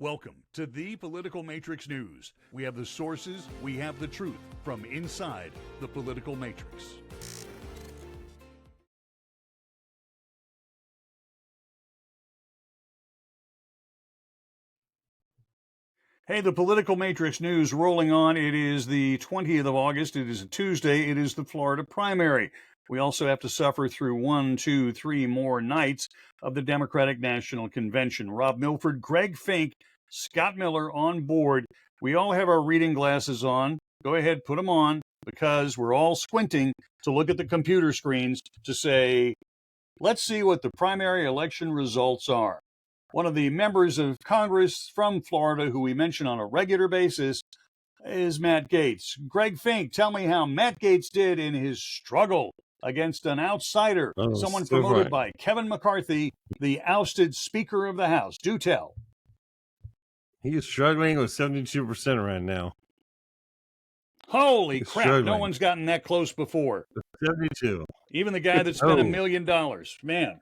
Welcome to the Political Matrix News. We have the sources, we have the truth from inside the political matrix. Hey, the Political Matrix News rolling on. It is the 20th of August. It is a Tuesday. It is the Florida primary. We also have to suffer through 1, 2, 3 more nights of the Democratic National Convention. Rob Milford, Greg Fink, Scott Miller on board. We all have our reading glasses on. Go ahead, put them on, because we're all squinting to look at the computer screens to say, let's see what the primary election results are. One of the members of Congress from Florida who we mention on a regular basis is Matt Gaetz. Greg Fink, tell me how Matt Gaetz did in his struggle against an outsider, someone promoted by Kevin McCarthy, the ousted Speaker of the House. Do tell. He is struggling with 72% right now. Holy crap, no one's gotten that close before. 72. Even the guy that spent $1 million. Man.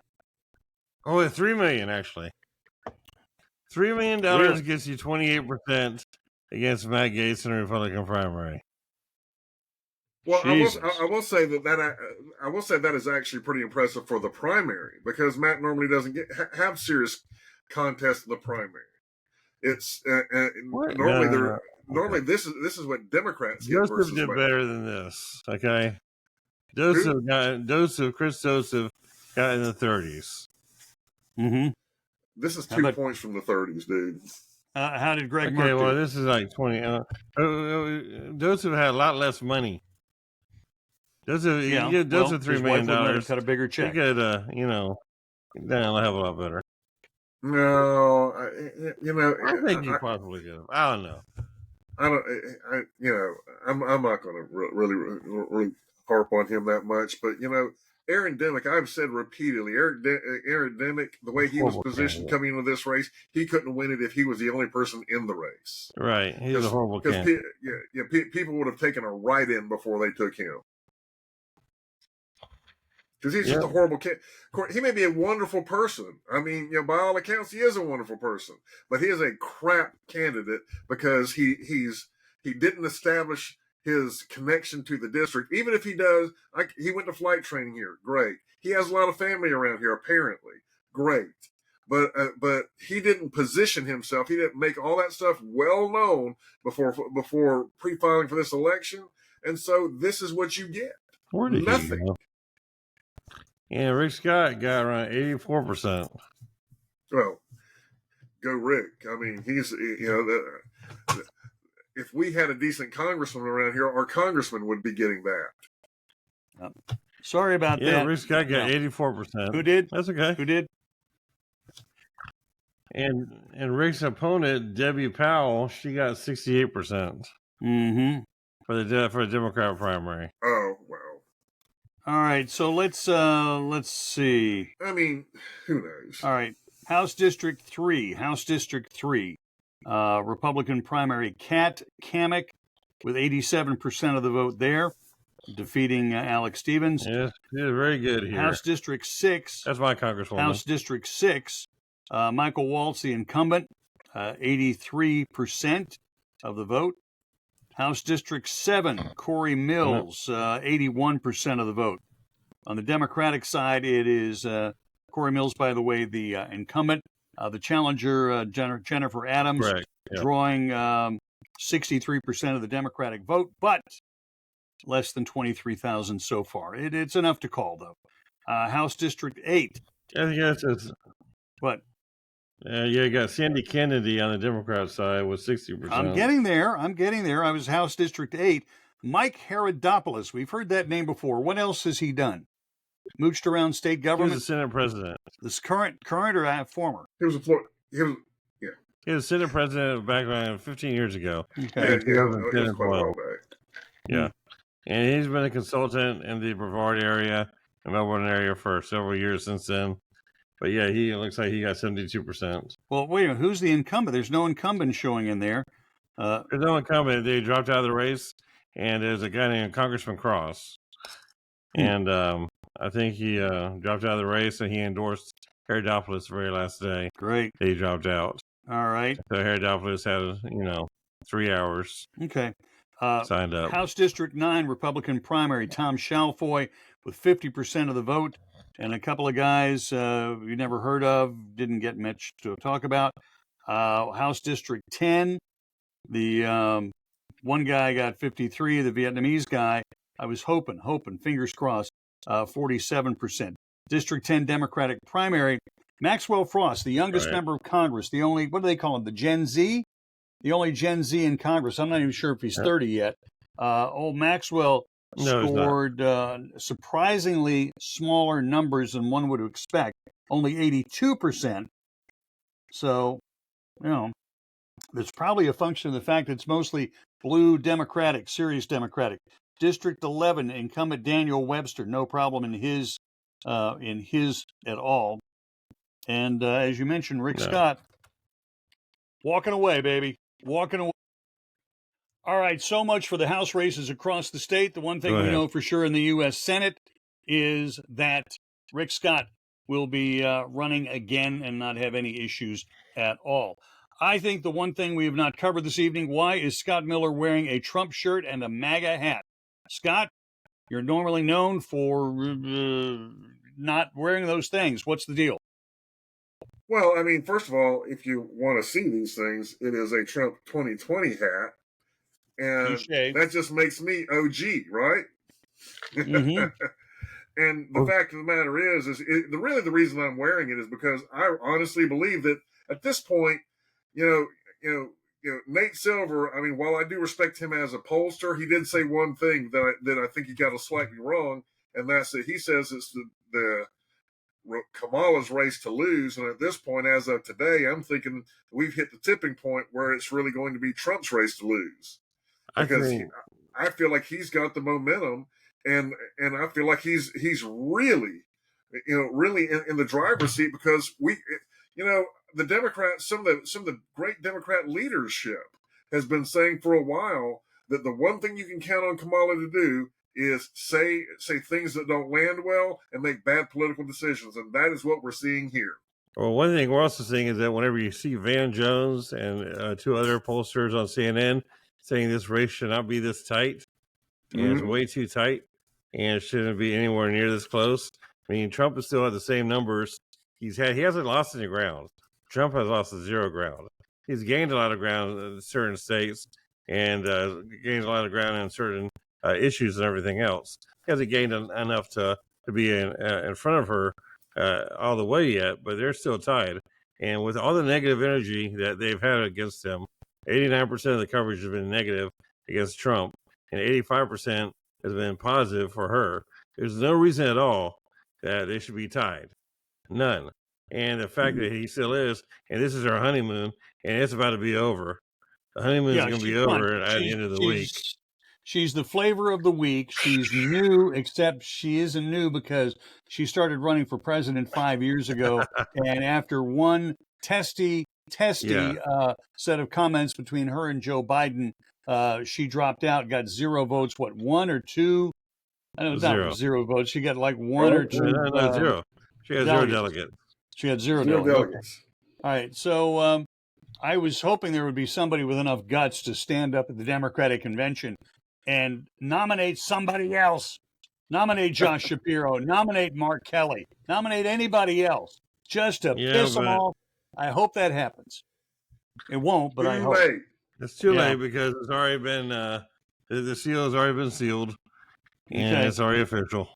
Oh, $3 million, actually. $3 million really? Gets you 28% against Matt Gaetz in a Republican primary. Well, I will say that is actually pretty impressive for the primary, because Matt normally doesn't have serious contests in the primary. It's normally this is what Democrats get. Joseph did better than this. Okay, Chris Joseph got in the 30s. Mm-hmm. This is 2 points from the 30s, dude. How did Greg? Okay, well, this is like 20. Joseph had a lot less money. Joseph $3 million. Cut a bigger check. He could, that'll have a lot better. No, I think he possibly could. I don't know. I'm not going to really harp on him that much, but Aaron Demick, I've said repeatedly, Aaron Demick, the way he was positioned coming into this race, he couldn't win it if he was the only person in the race. Right, he's a horrible candidate. People would have taken a write-in before they took him. Because he's just a horrible kid. He may be a wonderful person. I mean, by all accounts, he is a wonderful person. But he is a crap candidate because he didn't establish his connection to the district. Even if he does, he went to flight training here. Great. He has a lot of family around here, apparently. Great. But he didn't position himself. He didn't make all that stuff well known before pre-filing for this election. And so this is what you get. Where did nothing. He go? Yeah, Rick Scott got around 84%. Well, go Rick. I mean, he's, if we had a decent congressman around here, our congressman would be getting that. Sorry about that. Yeah, Rick Scott got 84%. Who did? That's okay. Who did? And Rick's opponent, Debbie Powell, she got 68%. Mm-hmm. For the Democrat primary. Oh, wow. All right, so let's see. I mean, who knows? All right, House District 3, Republican primary, Kat Kamik with 87% of the vote there, defeating Alex Stevens. Yeah, she's very good here. House District 6. That's my congresswoman. House District 6, Michael Waltz, the incumbent, 83% of the vote. House District 7, Corey Mills, 81% of the vote. On the Democratic side, it is Corey Mills, by the way, the incumbent. The challenger, Jennifer Adams, drawing 63% of the Democratic vote, but less than 23,000 so far. It's enough to call, though. House District 8. Yes. What? You got Sandy Kennedy on the Democrat side with 60%. I'm getting there. I was House District 8. Mike Herodopoulos. We've heard that name before. What else has he done? Mooched around state government? He was the Senate president. This current or former? He was He was Senate president back 15 years ago. Okay. Yeah. And he's been a consultant in the Brevard area and Melbourne area for several years since then. But yeah, he looks like he got 72%. Well, wait a minute. Who's the incumbent? There's no incumbent showing in there. There's no incumbent. They dropped out of the race, and there's a guy named Congressman Cross. And I think he dropped out of the race, and he endorsed Herodopoulos the very last day. Great. He dropped out. All right. So Herodopoulos had 3 hours Okay. signed up. House District 9 Republican primary, Tom Chalfoy with 50% of the vote, and a couple of guys you never heard of, didn't get much to talk about. House District 10, the one guy got 53, the Vietnamese guy, I was hoping, fingers crossed, 47%. District 10 Democratic primary, Maxwell Frost, the youngest member of Congress, the only, what do they call him, the Gen Z? The only Gen Z in Congress. I'm not even sure if he's 30 yet. Old Maxwell scored surprisingly smaller numbers than one would expect, only 82%. So, it's probably a function of the fact that it's mostly blue Democratic, serious Democratic. District 11, incumbent Daniel Webster, no problem in his at all. And as you mentioned, Rick Scott, walking away, baby, walking away. All right, so much for the House races across the state. The one thing we know for sure in the U.S. Senate is that Rick Scott will be running again and not have any issues at all. I think the one thing we have not covered this evening, why is Scott Miller wearing a Trump shirt and a MAGA hat? Scott, you're normally known for not wearing those things. What's the deal? Well, I mean, first of all, if you want to see these things, it is a Trump 2020 hat. And that just makes me OG, right? Mm-hmm. And the fact of the matter is really the reason I'm wearing it is because I honestly believe that at this point, Nate Silver. I mean, while I do respect him as a pollster, he did say one thing that I think he got it slightly wrong, and that's that he says it's the Kamala's race to lose. And at this point, as of today, I'm thinking we've hit the tipping point where it's really going to be Trump's race to lose. Because I feel like he's got the momentum, and I feel like he's really, really in the driver's seat because the Democrats, some of the great Democrat leadership has been saying for a while that the one thing you can count on Kamala to do is say things that don't land well and make bad political decisions, and that is what we're seeing here. Well, one thing we're also seeing is that whenever you see Van Jones and two other pollsters on CNN saying this race should not be this tight, and it's way too tight, and it shouldn't be anywhere near this close. I mean, Trump is still at the same numbers he hasn't lost any ground. Trump has lost 0 ground. He's gained a lot of ground in certain states and gained a lot of ground in certain issues and everything else. He hasn't gained enough to be in front of her all the way yet, but they're still tied. And with all the negative energy that they've had against him, 89% of the coverage has been negative against Trump, and 85% has been positive for her. There's no reason at all that they should be tied. None. And the fact that he still is, and this is her honeymoon, and it's about to be over. The honeymoon is going to be over at the end of the week. She's the flavor of the week. She's new, except she isn't new because she started running for president 5 years ago. And after one testy set of comments between her and Joe Biden, she dropped out, got 0 votes. What, 1 or 2? I don't know, not 0 votes. She got like 1 or 2. No, 0. She had 0 delegates. She had 0 delegates. All right. So I was hoping there would be somebody with enough guts to stand up at the Democratic convention and nominate somebody else. Nominate Josh Shapiro. Nominate Mark Kelly. Nominate anybody else just to piss them off. I hope that happens. It won't, but I hope. It's too late because it's already been the seal has already been sealed, and it's already official.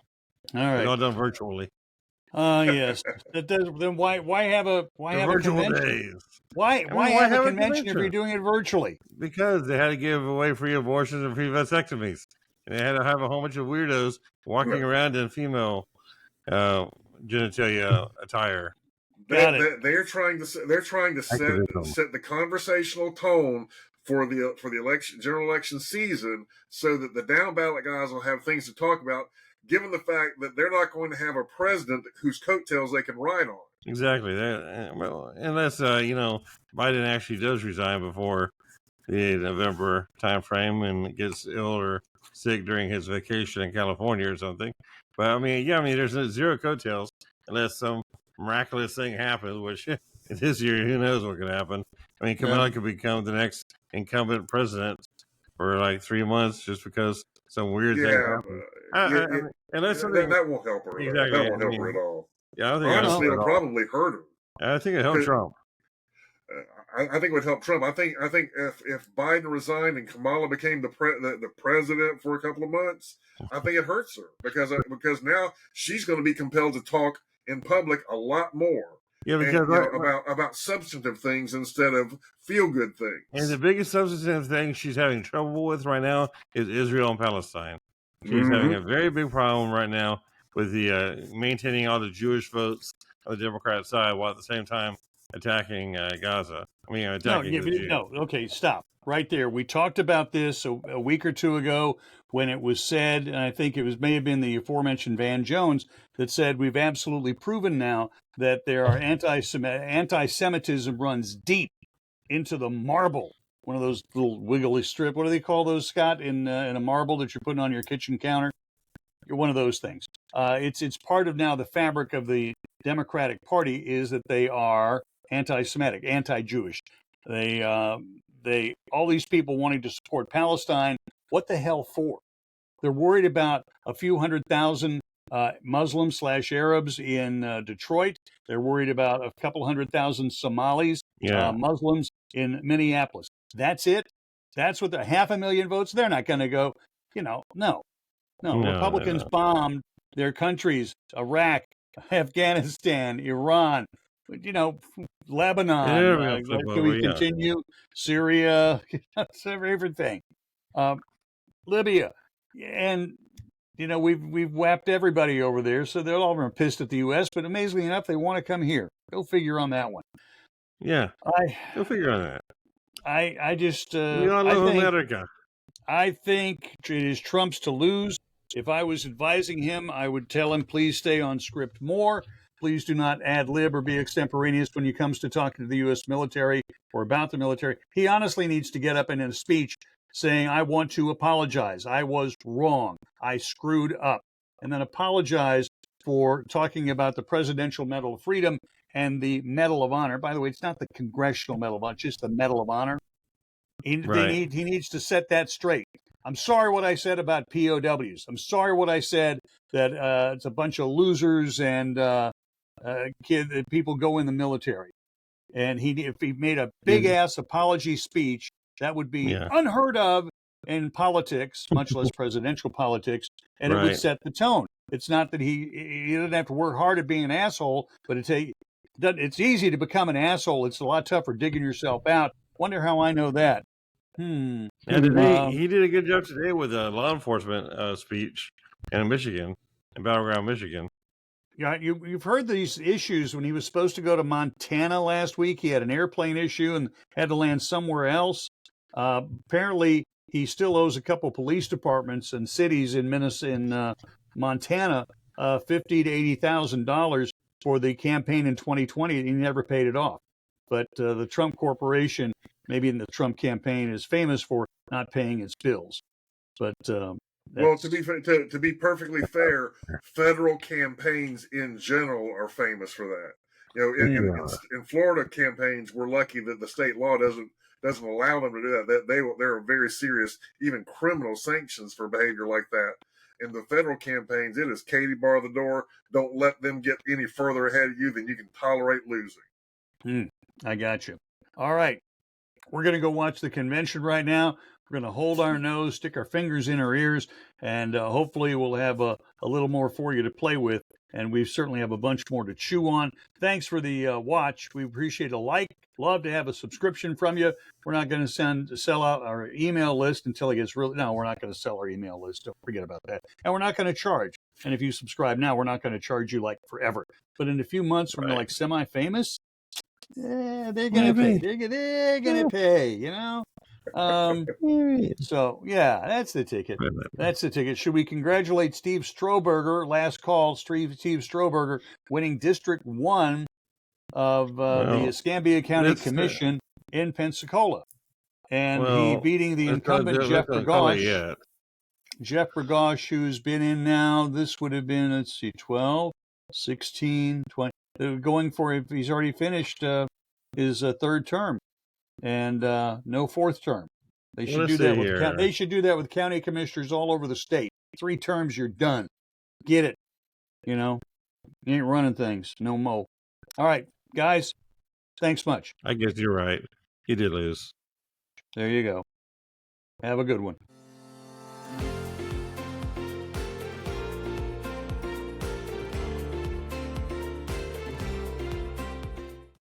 All right, it's all done virtually. Yes. Then why have a convention? Days. Why have a convention if you're doing it virtually? Because they had to give away free abortions and free vasectomies, and they had to have a whole bunch of weirdos walking around in female genitalia attire. They're trying to set the conversational tone for the general election season, so that the down ballot guys will have things to talk about, given the fact that they're not going to have a president whose coattails they can ride on. Exactly. Well, unless Biden actually does resign before the November timeframe and gets ill or sick during his vacation in California or something. But there's 0 coattails unless some miraculous thing happens, which this year, who knows what can happen. I mean, Kamala could become the next incumbent president for like 3 months just because some weird thing happened. And that's something that won't help her. Exactly. That won't help her at all. Yeah, I don't think honestly, it'll probably hurt her. I think it helped Trump. I think it would help Trump. I think if Biden resigned and Kamala became the president for a couple of months, I think it hurts her because now she's going to be compelled to talk in public a lot more. Yeah, because about substantive things instead of feel good things. And the biggest substantive thing she's having trouble with right now is Israel and Palestine. She's having a very big problem right now with the maintaining all the Jewish votes on the Democrat side while at the same time attacking Gaza. I mean, attacking the Jews. No, okay, stop. Right there. We talked about this a week or two ago when it was said, and I think it may have been the aforementioned Van Jones that said we've absolutely proven now that there are anti-Semitism runs deep into the marble. One of those little wiggly strip. What do they call those, Scott? In a marble that you're putting on your kitchen counter. You're one of those things. It's part of now the fabric of the Democratic Party is that they are anti-Semitic, anti-Jewish. They all these people wanting to support Palestine. What the hell for? They're worried about a few 100,000 Muslims/Arabs in Detroit. They're worried about a couple 100,000 Somalis, Muslims in Minneapolis. That's it. That's what the 500,000 votes. They're not going to go. No. Republicans bombed their countries: Iraq, Afghanistan, Iran. Lebanon. Can we continue? Syria. That's everything. Libya, and we've whapped everybody over there, so they're all pissed at the U.S. But amazingly enough, they want to come here. Go figure on that one. Yeah, go figure on that. I just we all love America. I think it is Trump's to lose. If I was advising him, I would tell him, please stay on script more. Please do not ad lib or be extemporaneous when it comes to talking to the U.S. military or about the military. He honestly needs to get up in a speech saying, I want to apologize. I was wrong. I screwed up. And then apologize for talking about the Presidential Medal of Freedom and the Medal of Honor. By the way, it's not the Congressional Medal of Honor, it's just the Medal of Honor. He needs to set that straight. I'm sorry what I said about POWs. I'm sorry what I said that it's a bunch of losers and people go in the military. And if he made a big-ass apology speech, that would be unheard of in politics, much less presidential politics, and it would set the tone. It's not that he doesn't have to work hard at being an asshole, but it's easy to become an asshole. It's a lot tougher digging yourself out. Wonder how I know that. And he did a good job today with a law enforcement speech in Michigan, in Battleground, Michigan. Yeah, you've heard these issues when he was supposed to go to Montana last week. He had an airplane issue and had to land somewhere else. Apparently, he still owes a couple police departments and cities in Montana $50,000 to $80,000 for the campaign in 2020, and he never paid it off. But the Trump Corporation, maybe in the Trump campaign, is famous for not paying its bills. But well, to be perfectly fair, federal campaigns in general are famous for that. In Florida campaigns, we're lucky that the state law doesn't allow them to do that. There are very serious, even criminal sanctions for behavior like that. In the federal campaigns, it is Katie bar the door. Don't let them get any further ahead of you than you can tolerate losing. I got you. All right. We're going to go watch the convention right now. We're going to hold our nose, stick our fingers in our ears, and hopefully we'll have a little more for you to play with. And we certainly have a bunch more to chew on. Thanks for the watch. We appreciate a like. Love to have a subscription from you. We're not going to sell out our email list until it gets really. No, we're not going to sell our email list. Don't forget about that. And we're not going to charge. And if you subscribe now, we're not going to charge you like forever. But in a few months, when you're like semi-famous, they're going to pay. They're going to pay. So yeah, that's the ticket. Should we congratulate Steve Stroberger? Last call, Steve Stroberger winning District 1 of the Escambia County Commission in Pensacola, and he beating the incumbent Jeff Bergosh. Jeff Bergosh, who's been in now, this would have been 12, 16, 20. Going for, if he's already finished his third term. and no fourth term. They should Let's do that see with here. they should do that with county commissioners all over the state. 3 terms, you're done. Get it? You know, you ain't running things no more. All right, guys. Thanks much. I guess you're right. He did lose. There you go. Have a good one.